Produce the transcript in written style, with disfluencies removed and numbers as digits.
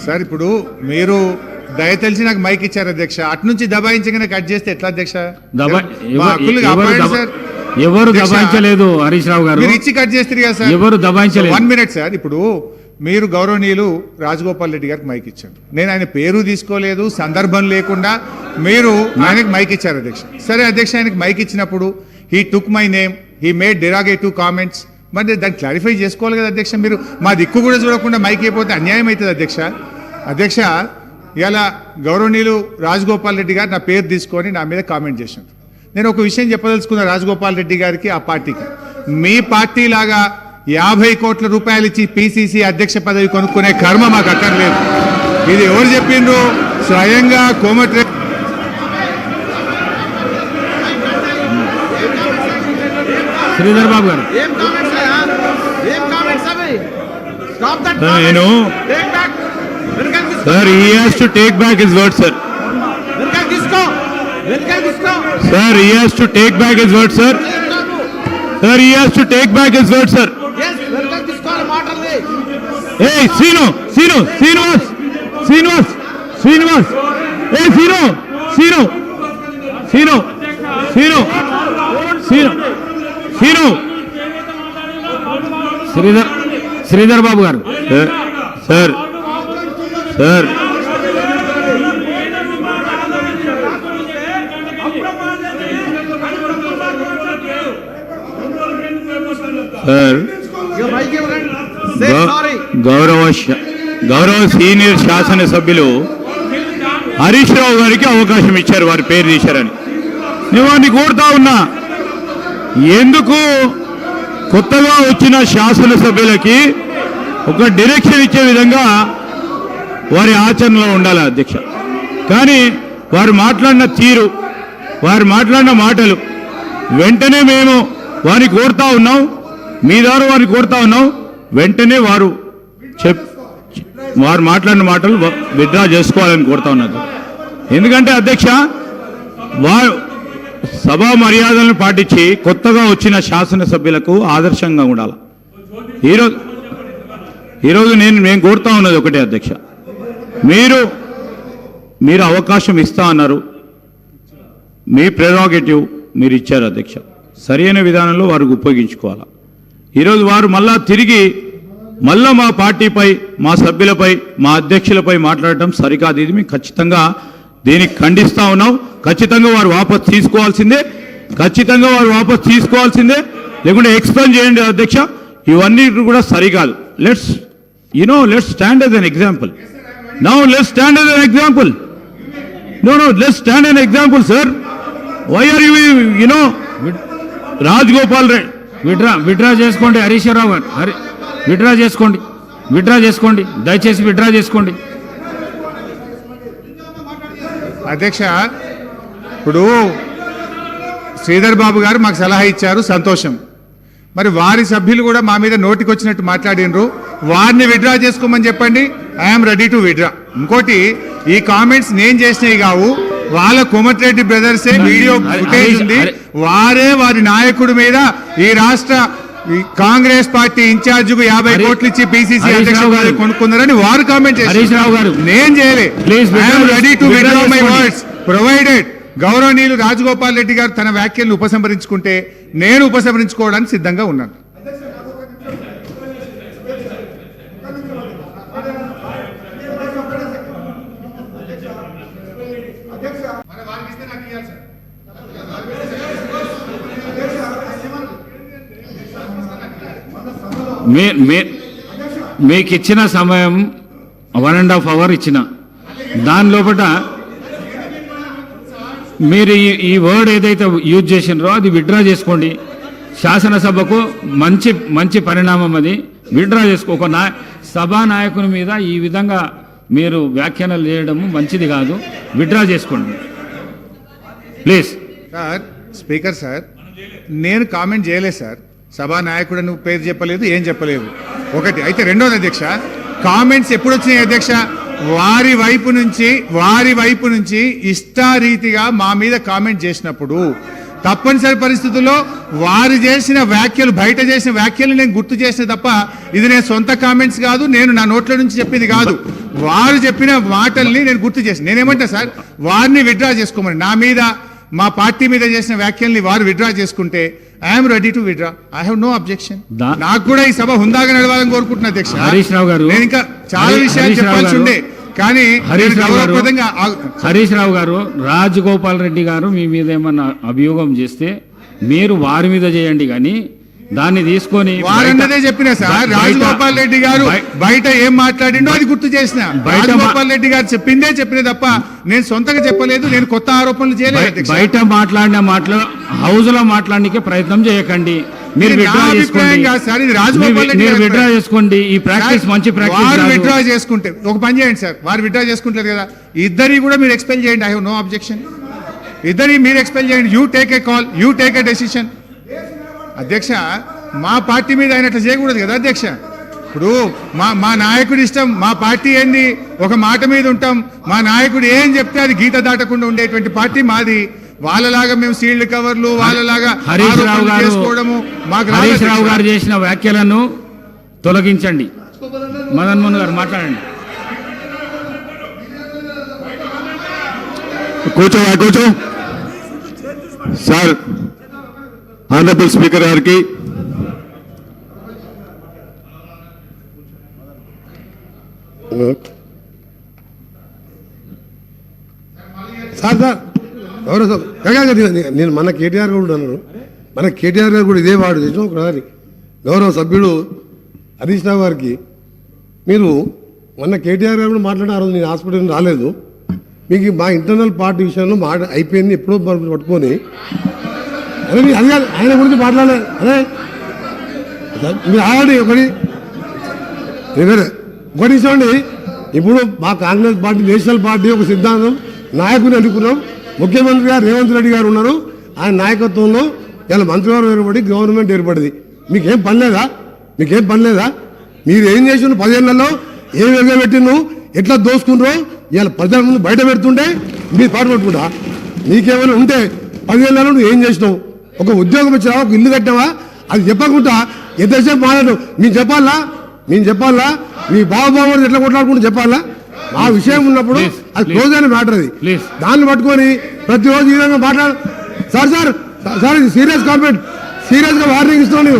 Sir ఇప్పుడు మీరు దయ తెలిసి నాకు మైక్ ఇచ్చారు అధ్యక్ష, అటు నుంచి దబాయించగానే కట్ చేస్తే ఎట్లా అధ్యక్ష? ఎవరు దబాయించలేదు హరీష్ రావు గారు, మీరు ఇచ్చి కట్ చేస్తారు కదా సార్. ఎవరు దబాయించలేదు. 1 మినిట్ సార్. ఇప్పుడు మీరు గౌరవనీయులు రాజగోపాల్ రెడ్డి గారికి మైక్ ఇచ్చారు, నేను ఆయన పేరు తీసుకోలేదు, సందర్భం లేకుండా మీరు ఆయనకి మైక్ ఇచ్చారు అధ్యక్ష. సరే అధ్యక్ష, ఆయనకి మైక్ ఇచ్చినప్పుడు he took my name, he made derogatory comments, మరి దాన్ని క్లారిఫై చేసుకోవాలి కదా అధ్యక్ష. మీరు మా దిక్కు కూడా చూడకుండా మైక్ అయిపోతే అన్యాయం అవుతుంది అధ్యక్ష. అధ్యక్ష, ఇలా గౌరవనీయులు రాజగోపాల్ రెడ్డి గారు నా పేరు తీసుకొని నా మీద కామెంట్ చేశారు. నేను ఒక విషయం చెప్పదలుచుకున్న రాజగోపాల్ రెడ్డి గారికి, ఆ పార్టీకి, మీ పార్టీ లాగా 50 కోట్ల రూపాయలు ఇచ్చి పిసిసి అధ్యక్ష పదవి కొనుక్కునే కర్మ మాకు అక్కర్లేదు. ఇది ఎవరు చెప్పిండ్రు? స్వయంగా కోమటిరెడ్డి శ్రీధర్ బాబు గారు. నేను sir, he has to take back his word, sir. Sir, he has to take back his word, sir. Sir, he has to take back his word, sir. Hey, Srinivas. Hey, Srinu. Sridhar Babu గారు. Sir sir గౌరవ senior శాసనసభ్యులు హరీష్ రావు గారికి అవకాశం ఇచ్చారు, వారి పేరు తీశారని. నేను వారిని కోరుతా ఉన్నా, ఎందుకు కొత్తగా వచ్చిన శాసనసభ్యులకి ఒక డైరెక్షన్ ఇచ్చే విధంగా వారి ఆచరణలో ఉండాలి అధ్యక్ష. కానీ వారు మాట్లాడిన తీరు, వారు మాట్లాడిన మాటలు వెంటనే మేము వారిని కోరుతా ఉన్నాం, మీ ద్వారా వారిని కోరుతా ఉన్నాం, వెంటనే వారు మాట్లాడిన మాటలు విత్డ్రా చేసుకోవాలని కోరుతా ఉన్నది. ఎందుకంటే అధ్యక్ష, వారు సభా మర్యాదలను పాటించి కొత్తగా వచ్చిన శాసనసభ్యులకు ఆదర్శంగా ఉండాలి. ఈరోజు మేము కోరుతా ఉన్నది ఒకటే అధ్యక్ష, మీరు అవకాశం ఇస్తా అన్నారు, మీ ప్రెరోగేటివ్ మీరు ఇచ్చారు అధ్యక్ష. సరైన విధానంలో వారికి ఉపయోగించుకోవాలి. ఈరోజు వారు మళ్ళా తిరిగి మా పార్టీపై, మా సభ్యులపై, మా అధ్యక్షులపై మాట్లాడటం సరికాదు. ఇది మేము ఖచ్చితంగా దీనికి ఖండిస్తా ఉన్నాం. ఖచ్చితంగా వారు వాపసు తీసుకోవాల్సిందే, లేకుంటే ఎక్స్ప్లెయిన్ చేయండి అధ్యక్ష. ఇవన్నీ కూడా సరికాదు. Let's stand as an example. Now let's stand as an example. No, let's stand as an example, sir. Why are you Rajagopal Reddy withdraw చేసుకోండి హరీష్ రావు గారు, విత్డ్రా చేసుకోండి, దయచేసి విత్డ్రా చేసుకోండి అధ్యక్ష. ఇప్పుడు శ్రీధర్ బాబు గారు మాకు సలహా ఇచ్చారు, సంతోషం. మరి వారి సభ్యులు కూడా మా మీద నోటికి వచ్చినట్టు మాట్లాడినరు, వారిని విత్డ్రా చేసుకోమని చెప్పండి. I'm ready to withdraw. ఇంకోటి, ఈ కామెంట్స్ నేను చేసినవి కావు, వాళ్ళ కోమటిరెడ్డి బ్రదర్సే వీడియో ఫుటేజ్ ఉంది, వారి నాయకుడి మీద ఈ రాష్ట్ర కాంగ్రెస్ పార్టీ ఇన్ఛార్జ్ కు 50 కోట్లు ఇచ్చి పిసిసి అధ్యక్షుడు కొనుక్కున్నారని వారు కామెంట్ చేశారు. నేను చేయలే. I'm ready to withdraw my words provided గౌరవనీయులు రాజగోపాల్ రెడ్డి గారు తన వ్యాఖ్యలను ఉపసంహరించుకుంటే నేను ఉపసంహరించుకోవడానికి సిద్ధంగా ఉన్నాను. మీకు ఇచ్చిన సమయం 1.5 అవర్ ఇచ్చిన, దాని లోపల మీరు ఈ వర్డ్ ఏదైతే యూజ్ చేసినారో అది విత్డ్రా చేసుకోండి. శాసనసభకు మంచి పరిణామం అది. విత్డ్రా చేసుకో. ఒక సభా నాయకుని మీద ఈ విధంగా మీరు వ్యాఖ్యానాలు చేయడం మంచిది కాదు. విత్డ్రా చేసుకోండి ప్లీజ్. సార్, స్పీకర్ సార్, నేను కామెంట్ చేయలేదు సార్. సభా నాయకుడు పేరు చెప్పలేదు, ఏం చెప్పలేదు. ఒకటి అయితే. రెండోది అధ్యక్ష, కామెంట్స్ ఎప్పుడు వచ్చినాయి అధ్యక్ష? వారి వైపు నుంచి ఇష్టారీతిగా మా మీద కామెంట్ చేసినప్పుడు తప్పనిసరి పరిస్థితుల్లో వారు చేసిన వ్యాఖ్యలు, బయట చేసిన వ్యాఖ్యలు నేను గుర్తు చేసిన తప్ప ఇది నేను సొంత కామెంట్స్ కాదు, నేను నా నోట్ల నుంచి చెప్పింది కాదు. వారు చెప్పిన మాటల్ని నేను గుర్తు చేసి నేనేమంటా సార్, వారిని విత్డ్రా చేసుకోమని, నా మీద మా పార్టీ మీద చేసిన వ్యాఖ్యల్ని వారు విత్డ్రా చేసుకుంటే I'm ready to withdraw. I have no objection. నాకు కూడా ఈ సభ హుందాగా నడవాలని కోరుకుంటున్నా అధ్యక్ష. హరీష్ రావు గారు, నేను ఇంకా చాలా విషయాలు చెప్పాల్సి ఉండే, కానీ హరీష్ రావు గారు, రాజగోపాల్ రెడ్డి గారు మీ మీద ఏమన్నా అభియోగం చేస్తే మీరు వారి మీద చేయండి, కానీ దాన్ని తీసుకొని వారన్నదే చెప్పిన సార్. రాజగోపాల్ రెడ్డి గారు బయట ఏం మాట్లాడిండో అది గుర్తు చేసిన. రాజగోపాల్ రెడ్డి గారు చెప్పిన తప్ప నేను సొంతంగా చెప్పలేదు, నేను కొత్త ఆరోపణలు చేయలేదు. బయట మాట్లాడిన మాటలు హౌస్ లో మాట్లాడడానికి ప్రయత్నం చేయకండి. మీరు విత్డ్రా చేసుకోండి. ఈ ప్రాక్టీస్ మంచి ప్రాక్టీస్. వారు విత్డ్రా చేసుకుంటే ఒక పని చేయండి సార్, వారు విత్డ్రా చేసుకుంటారు కదా, ఇద్దరి కూడా మీరు ఎక్స్పెల్ చేయండి. I have no objection. ఇద్దరి మీరు ఎక్స్పెల్ చేయండి. You take a call, you take a decision. అధ్యక్ష, మా పార్టీ మీద అయినట్లు చేయకూడదు కదా అధ్యక్ష. ఇప్పుడు మా నాయకుడి ఇష్టం, మా పార్టీ ఏంది, ఒక మాట మీద ఉంటాం. మా నాయకుడు ఏం చెప్తే అది గీత దాటకుండా ఉండేటువంటి పార్టీ మాది. వాళ్ళలాగా మేము సీల్డ్ కవర్లు, వాళ్ళలాగా హరీష్ రావు గారు చేసిన వ్యాఖ్యలను తొలగించండి. మదన్ మోహన్ గారు మాట్లాడండి. కూర్చో సార్. ఆనరబుల్ స్పీకర్ గారికి, సార్ ఎవరో సార్ నేను మన కేటీఆర్ కూడా అన్నారు, మన కేటీఆర్ గారు కూడా ఇదే వాడు చేసిన ఒకసారి గౌరవ సభ్యుడు హరీష్ రావు గారికి, మీరు మొన్న కేటీఆర్ గారు కూడా మాట్లాడిన ఆ రోజు నేను హాస్పిటల్ రాలేదు, మీకు మా ఇంటర్నల్ పార్టీ విషయంలో అయిపోయింది ఎప్పుడో పట్టుకొని అదే అది కాదు ఆయన గురించి మాట్లాడలేదు. అదే మీరు ఆల్రెడీ ఒకటి చూడండి, ఇప్పుడు మా కాంగ్రెస్ పార్టీ నేషనల్ పార్టీ ఒక సిద్ధాంతం, నాయకుని అనుకున్నాం. ముఖ్యమంత్రి గారు రేవంత్ రెడ్డి గారు ఉన్నారు, ఆయన నాయకత్వంలో ఇలా మంత్రివర్గం ఏర్పడి గవర్నమెంట్ ఏర్పడింది. మీకేం పని లేదా? మీరు ఏం చేసిన 10 ఏళ్లలో ఏం ఎగబెట్టిను, ఎట్లా దోసుకున్నారో ఇలా ప్రజల ముందు బయట పెడుతుంటే మీరు పాటు పట్టుకుంటా. నీకేమైనా ఉంటే 10 ఏళ్లలో నువ్వు ఏం చేసినావు, ఒక ఉద్యోగం ఇచ్చినావా, ఒక ఇల్లు కట్టావా, అది చెప్పకుండా ఎంతసేపు మాట్లాడు. మేము చెప్పాలా మీ బావబాబు ఎట్లా కొట్లాడుకుంటూ చెప్పాలా? ఆ విషయం ఉన్నప్పుడు అది క్లోజ్ అయిన మ్యాటర్. అది దాన్ని పట్టుకొని ప్రతిరోజు ఈ విధంగా మాట్లాడు. సార్ ఇది సీరియస్ కాన్ఫిడెంట్, సీరియస్ గా వార్నింగ్ ఇస్తున్నాను.